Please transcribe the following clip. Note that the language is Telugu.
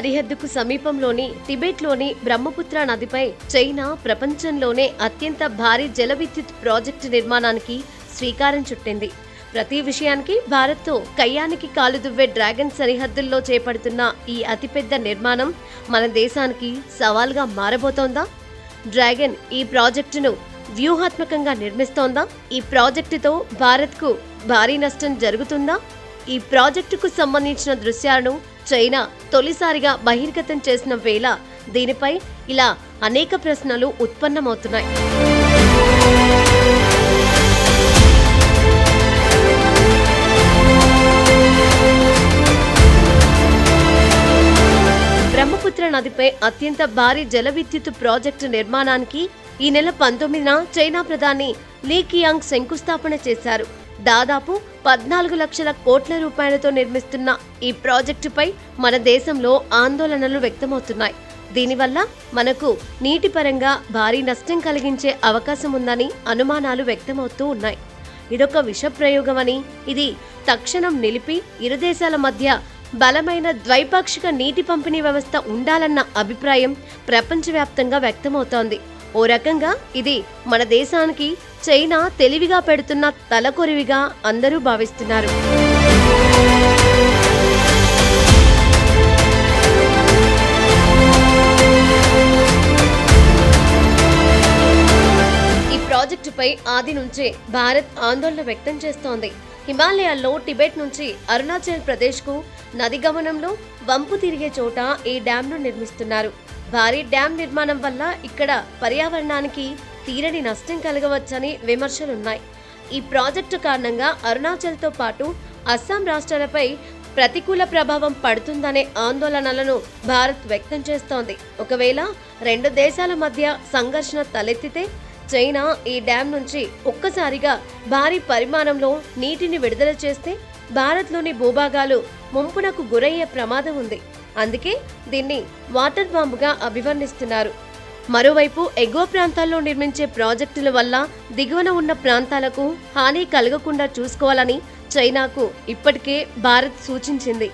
సరిహద్దుకు సమీపంలోని టిబెట్లోని బ్రహ్మపుత్ర నదిపై చైనా ప్రపంచంలోనే అత్యంత భారీ జల విద్యుత్ ప్రాజెక్టు నిర్మాణానికి శ్రీకారం చుట్టింది. ప్రతి విషయానికి భారత్తో కయ్యానికి కాలు దువ్వే డ్రాగన్ సరిహద్దుల్లో చేపడుతున్న ఈ అతిపెద్ద నిర్మాణం మన దేశానికి సవాల్గా మారబోతోందా? డ్రాగన్ ఈ ప్రాజెక్టును వ్యూహాత్మకంగా నిర్మిస్తోందా? ఈ ప్రాజెక్టుతో భారత్కు భారీ నష్టం జరుగుతుందా? ఈ ప్రాజెక్టుకు సంబంధించిన దృశ్యాలను చైనా తొలిసారిగా బహిర్గతం చేసిన వేళ దీనిపై ఇలా అనేక ప్రశ్నలు ఉత్పన్నమవుతున్నాయి. బ్రహ్మపుత్ర నదిపై అత్యంత భారీ జల విద్యుత్ ప్రాజెక్టు నిర్మాణానికి ఈ నెల 19న చైనా ప్రధాని లీ కియాంగ్ శంకుస్థాపన చేశారు. దాదాపు 14 లక్షల కోట్ల రూపాయలతో నిర్మిస్తున్న ఈ ప్రాజెక్టుపై మన దేశంలో ఆందోళనలు వ్యక్తమవుతున్నాయి. దీనివల్ల మనకు నీటి పరంగా భారీ నష్టం కలిగించే అవకాశం ఉందని అనుమానాలు వ్యక్తమవుతూ ఉన్నాయి. ఇదొక విష ప్రయోగమని, ఇది తక్షణం నిలిపి ఇరు దేశాల మధ్య బలమైన ద్వైపాక్షిక నీటి పంపిణీ వ్యవస్థ ఉండాలన్న అభిప్రాయం ప్రపంచవ్యాప్తంగా వ్యక్తమవుతోంది. ఓ రకంగా ఇది మన దేశానికి చైనా తెలివిగా పెడుతున్న తలకొరివిగా అందరూ భావిస్తున్నారు. ఈ ప్రాజెక్టుపై ఆది నుంచే భారత్ ఆందోళన వ్యక్తం చేస్తోంది. హిమాలయాల్లో టిబెట్ నుంచి అరుణాచల్ ప్రదేశ్కు నది గమనంలో వంపు తిరిగే చోట ఈ డ్యాంను నిర్మిస్తున్నారు. భారీ డ్యాం నిర్మాణం వల్ల ఇక్కడ పర్యావరణానికి తీరని నష్టం కలగవచ్చని విమర్శలున్నాయి. ఈ ప్రాజెక్టు కారణంగా అరుణాచల్తో పాటు అస్సాం రాష్ట్రాలపై ప్రతికూల ప్రభావం పడుతుందనే ఆందోళనలను భారత్ వ్యక్తం చేస్తోంది. ఒకవేళ రెండు దేశాల మధ్య సంఘర్షణ తలెత్తితే చైనా ఈ డ్యాం నుంచి ఒక్కసారిగా భారీ పరిమాణంలో నీటిని విడుదల చేస్తే భారత్లోని భూభాగాలు ముంపునకు గురయ్యే ప్రమాదం ఉంది. అందుకే దీన్ని వాటర్ బాంబుగా అభివర్ణిస్తున్నారు. మరోవైపు ఎగువ ప్రాంతాల్లో నిర్మించే ప్రాజెక్టుల వల్ల దిగువన ఉన్న ప్రాంతాలకు హాని కలగకుండా చూసుకోవాలని చైనాకు ఇప్పటికే భారత్ సూచించింది.